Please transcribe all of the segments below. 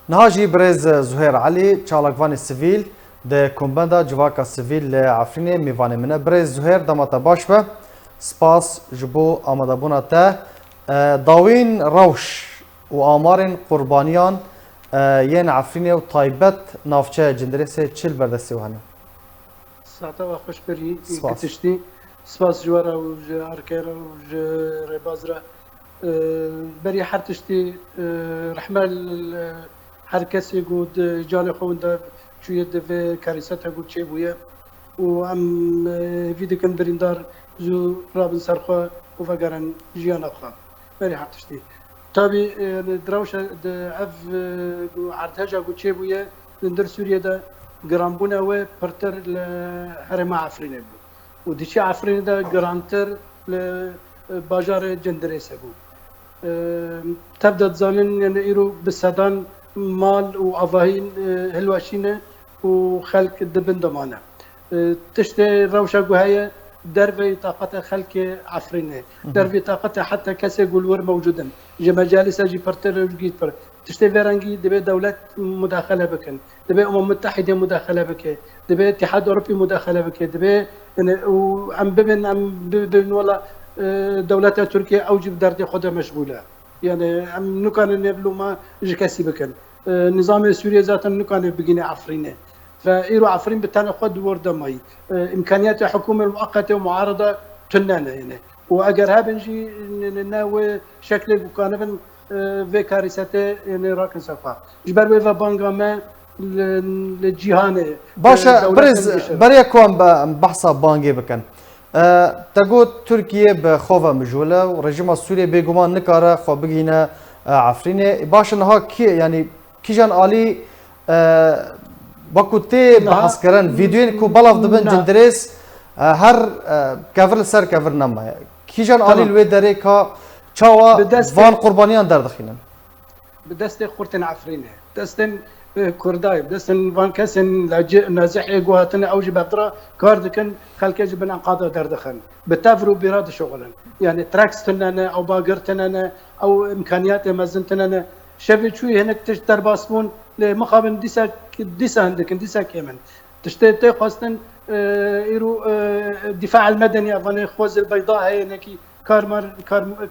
نهاجي برز زهير علي چالکوان سیویل ده کمبندا جواکا سیویل عفرینه میوانه منه برز زهير دمتا باش به سپاس جبو آمدابونا ته داوین روش و آمارن قربانیان ین عفرینه و طایبت نافچه جندرسه چل بردستی وهنه ساعتا و خوش بری کتشتی سپاس جوارا و ارکیرا و ربازرا بری هر تشتی رحمل هر کسی گود جان خونده چوی دوی کاریسات گود چه بویه و ام ویدکن بریندار زو رابن سرخوا و وگرن جیان اخوا بری هر تشتی تابی دروش اف عرضهجا گود چه بویه در سوریه ده گرانبونه و پرتر لحرم عفرینه بود و دیچی عفرینه ده گرانتر لباجار جندرسه بود تبدأ زانن يعني إيرو بسدان مال وأفاهين هلواشينه وخلق دبن دمانه تشتي روشة جوهية دربي طاقة خلق عفرينه دربي طاقة حتى كسي ور موجودا جي مجالس جي برتر جيت بر تشتي فيرانجي دبي دولات مداخلة بكن دبي متحدة مداخلة بك دبي اتحاد أوروبي مداخلة بك دبي وعم ببن والله دولة تركيا أوجب دردي خودها مشغولة يعني عم نكان نبلو ما جكاسي بكن نظام سوريا ذاته نكان بقينا عفرينه فإيرو عفرين بتانا خد ورد ماي إمكانيات الحكومة المؤقتة ومعارضة تنانا يعني وأجرها بنجي ناوي شكل بكانفن في كارثته يعني راكن سفا جبر بيفا بانغاما للجيهانة باشا برز بريكم بحثا بانجي بكن تقول تركيا بخوفا مجولة ورجيم سوريا بيجومان نكارة خو بقينا عفرينه باش انها كي يعني كيجان آلي باكوتي بحث كرن فيديوين كو بلاف دبن جندريس هر كفر سر كفر نما كيجان آلي الوي داري كا چاوا فان قربانيان در دخينن بدست خورتن عفرينه دستن كرداي بدستن فان كسن نازح جوهاتنا اوجي بقدره كاردكن خلك جبن انقاضه دردخن بتافرو بيراد شغلا يعني تراكس تننا او باقرتنا او امكانيات مزنتنا شفت شوي هناك تشتر باسمون لمقابل ديسا عندك ديسا كيمن تشتي قاستن ايرو الدفاع المدني اظن خوز البيضاء هي هناكي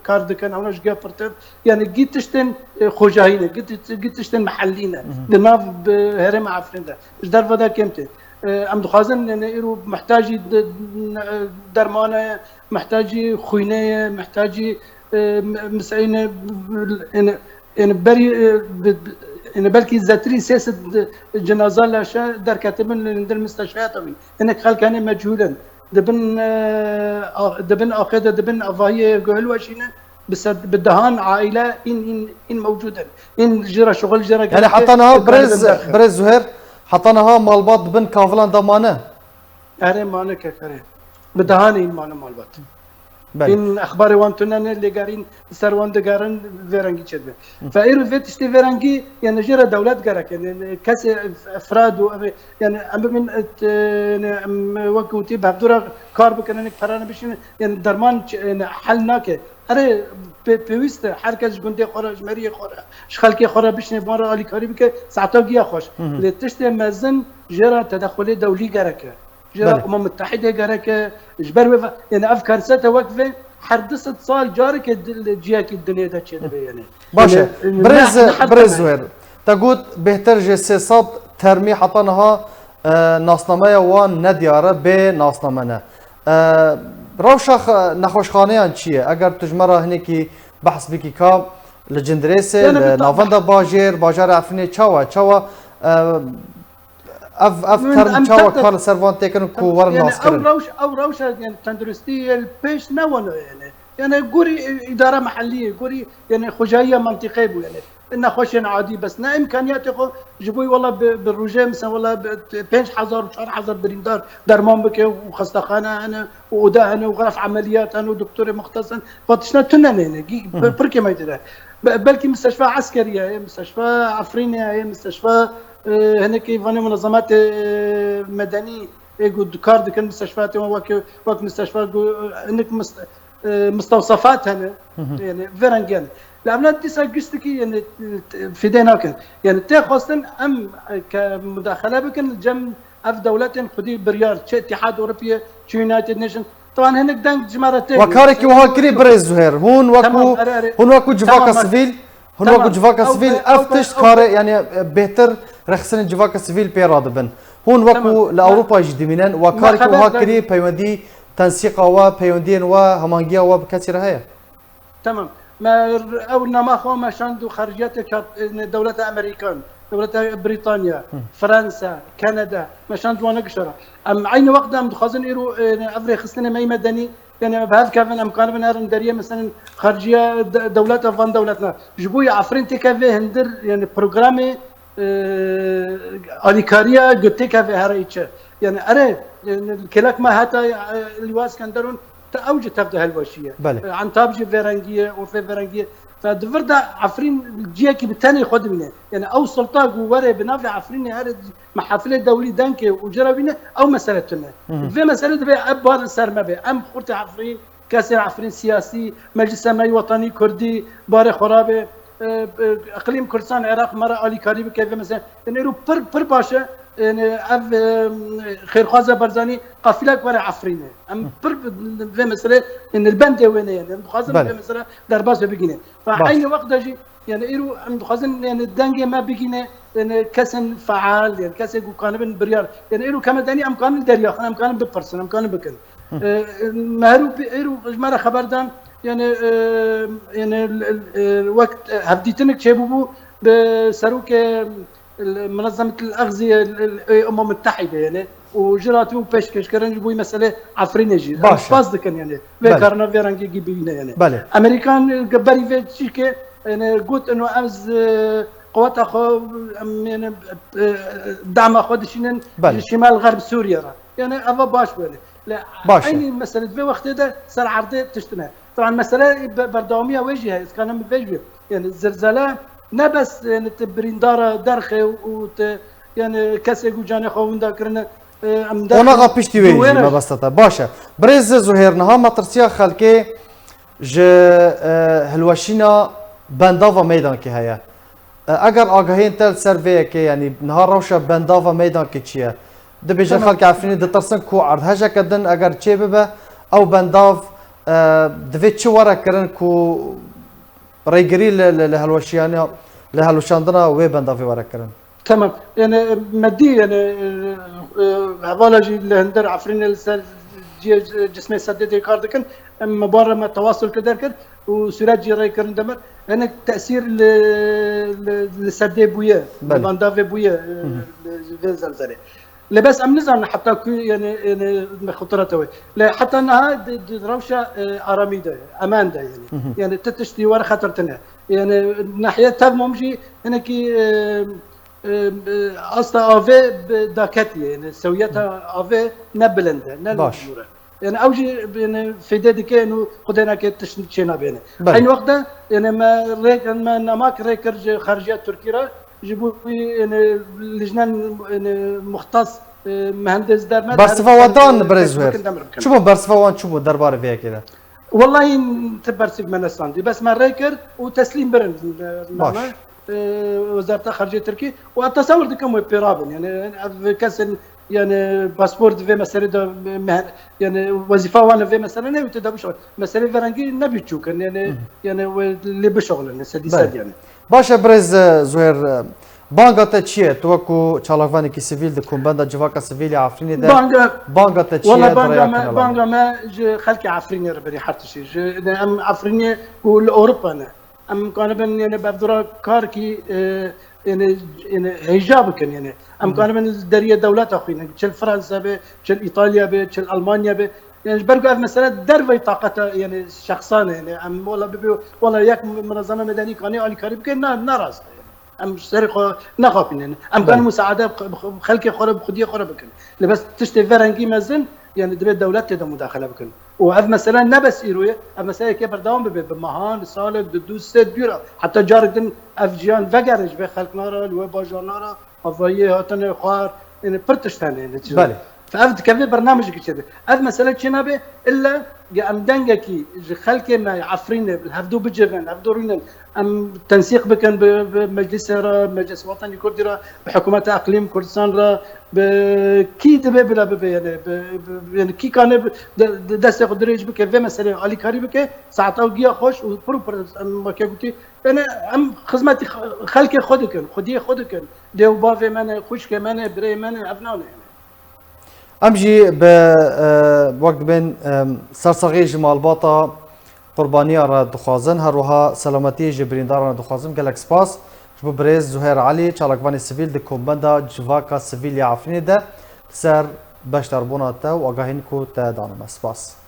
كاردكن او نش جابرت يعني جيت تشتن خوجاهينه جيت تشتن محلينا دماغ بهرم عفرنده ايش دار فدا كمته ام دخازن يعني ايرو محتاجي درمانه محتاجي خوينه محتاجي مسعينه يعني بري يعني بلكي زاتري سياسه جنازه لا در كاتبن در المستشفيات انك خلق كان مجهولا دبن اخذ دبن افاهيه قهلوشينه بس بدهان عائله ان موجودا ان جرى شغل جرى يعني حطيناها برز زهير حطيناها مالبات بن كافلان ضمانه اري مانه كفره بدهان ان مالبات این اخبار وانتونن لگارین سروان دگارن ورنگی چده فایرو فتشتی ورنگی یعنی جرا دولت گرک یعنی کسی افراد و یعنی ام من وقتی بعدورا کار بکنن یک پرانه بشین یعنی درمان حل نکه اره پیوست هر کس گنده خورا مری خورا خلکی خورا بشین بار علی کاری بکه ساعتا گیا خوش لتشت مزن جرا تدخل دولی گرکه جرا الامم المتحده جارك جبر يعني افكار سته وقفه حردست صال جارك جياك الدنيا ده كذا يعني باشا برز زهير تقول بهتر جساسات ترمي حطناها ناسنامه وان ندياره به ناسنامه روشخ نخوشخانه چیه اگر تجمره هنيكي بحث بكي كاب لجندريسه نافندا باجار عفني چاوا اف ترم چاوا کار سروان تکن کو ور ناس کرن او روش يعني تندرستي البيش نونه يعني قوري اداره محليه قوري يعني خجايه منطقيه بو يعني انه خوش عادي بس نا امكانيات جبوي والله بالروجيه مثلا والله 5000 و4000 بريندار درمان بك وخستخانه انا ودا انا وغرف عمليات انا ودكتور مختص فتشنا تنن يعني بركي ما يتدا بلكي مستشفى عسكريه مستشفى عفرينيه مستشفى هناك فاني منظمات مدني يقول كارد كان مستشفيات وك مستشفى هناك مستوصفات هنا يعني فيرنجان لأن ديسا قشتكي يعني في ديناكن يعني تخصن أم كمداخلة بكن الجم أف دولات خدي بريار شيء اتحاد أوروبي شيء يونايتد نيشن طبعا هناك دانك جمارتين وكارك وهاكري بريز زهير هون وكو جواكا سيفيل هون وكو جواكا سيفيل افتش كار يعني بهتر رخصن جواكا سيفيل بيرادبن هون وكو لاوروبا جديمينن وكارك وهاكري بيودي تنسيق و بيودين و همانجيا و بكثير هيا تمام ما اول ما خو ما شاندو خارجيات دولة امريكان دولة بريطانيا فرنسا كندا ما شاندو وانا قشره ام عين وقت ام خازن يرو افري خصنا ما مدني يعني بهذا كافن امكان بنار دريه مثلا خارجيه دولات فان دولتنا جبوي عفرين تكافي هندر يعني بروجرامي اليكاريا قلت كافي هرايتش يعني اري الكلاك ما حتى الواس كان درون اوج تبدا هالوشيه عن تابجي فيرانجيه وفي فيرانجيه فدفردا عفرين جيكي بالثاني خد منه يعني او سلطه ورا بنافع عفرين هذا محافل الدولي دانكي وجربينا او مسالتنا في مساله في ابار سر ما به ام خرت عفرين كاس عفرين سياسي مجلس سماوي وطني كردي بار خرابه اقليم كردستان العراق مره الي كاريب كيف مثلا يعني بر باشا يعني اف خير خوازه برزاني قافله ورا عفرينه ام بر في مساله ان البند وين يعني خوازه في مساله درباس بيجينا فاي وقت اجي يعني ايرو ام خوازن يعني الدنجه ما بيجينا يعني كسن فعال يعني كسن كان بريار يعني ايرو كما داني امكان دريا خنا امكان ببرسن امكان بكن مهرو ايرو مره خبردان يعني يعني الوقت هبديتنك شبابو بسروك منظمة الأغذية الأمم المتحدة يعني وجراتو بيشكش كرن جبوي مسألة عفرين يجي قصدك يعني بكرنا فيرانجي جيبينا يعني أمريكان قبري في شيء يعني قلت إنه أمز قوات أخو يعني دعم أخو دشينن شمال غرب سوريا يعني أبا باش بله لا عيني مسألة في وقت ده صار عرضة تشتنا طبعا مسألة بردوامية وجهها إذا كان مبجبر يعني الزلزال نبس يعني تبريندارا درخه وت يعني كسي جوجاني خووندا كرنا اونا غابشتي ويجي ما بسطه باشا بريز زهير نها مطرسيا خلكي ج هلوشينا بندافا ميدان كي هيا اگر آگاهين تل سيرفي كي يعني نهار روشا بندافا ميدان كي تشيا دبيجا خلك عارفين دترسن كو عرض هجا كدن اگر تشي ببا او بنداف دفيت شو ورا كرن كو ريجري لهالوشيانه لهالوشاندنا ويبندا في وركرن تمام يعني مادي يعني عبالجي لهندر عفرين جسمي سدد كاردكن مباراه ما تواصل كدركن وسراج جري كرن دمر هنا تاثير لسدي بويا بندا في بويا زلزال لبس ام نزل حتى يعني خطرته لا حتى انها روشه اراميده امان ده يعني تتشتي ورا خطرتنا يعني ناحيه تاب ممشي هناك اصلا افي داكتي يعني سويتها افي نبلنده نلمره يعني اوجي يعني في ديك انه خدينا كي تشينا بينه حين وقتها يعني ما نماك ريكر خارجيه تركيا جيبوا يعني لجنان مختص مهندس درمات برسفوان بريزوير شوفوا برسفوان شوفوا دربار فيها كذا والله تبرسك من الساندي بس ما ريكر وتسليم برن وزاره خارجيه تركيا والتصور دي كم بيرابن يعني كسن يعني باسبورت في مسألة يعني وظيفة وانا في مسألة نبي تدبش مسألة فرنجي نبي تشوك يعني اللي بشغل سديسات يعني باشا برز زهير بانگا تشيه توكو تشالافاني كي سيفيل دكم باندا جواكا سيفيل عفريني ده بانگا تشيه والله بانگا ما خلقي عفريني ربري حرتشي ام عفريني والاوروبا انا ام كان بن يعني بفدرا كاركي يعني هجاب يعني ام كان من الدريه دولات اخوينا تشل فرنسا به تشل ايطاليا به تشل المانيا به يعني برجع مساله دربي طاقتها يعني شخصانه يعني ام والله ياك منظمه مدنيه كاني على كاريب كنا نراس ام سرقه نخاف يعني ام كان مساعده خلقي خرب خديه خرب كن بس تشتي فرنجي مازن يعني دبي الدولات تدا مداخله بكن وهذا مثلا نبس ايرويه مثلا كبر دوام بمهان صالح بدوس ديرا حتى جاردن افجان فجرج بخلق نارا لو باجانارا افايه هاتن خوار يعني برتشتن يعني بله فأفد كذا برنامج كذا أفد مسألة شنابه إلا ام دنگکی خلک ما عفرین هفدو بجرن هفدو رینن ام تنسيق بكن بمجلس را مجلس وطني كردي را بحكومة اقليم كردستان را كي دبي بلا يعني كي كان دست قدريج بك في مسألة علي كاري بك ساعات اوجيا خوش وبرو ما كي انا ام خدمتي خلك خودكن خدي خودكن ديو بافي من خوش كمان بري من ابناء امجي بوقت بين سرسغي جمال باطا قربانية را دخوازن هروها سلامتي جبرين دارنا دخوازن قالك سباس جبو بريز زهير علي چالکوانی سیویل دی کومبندا جواکا سیویل عفرینی ده سر بشتر بونا تا و آگاهین کو تا دانم سپاس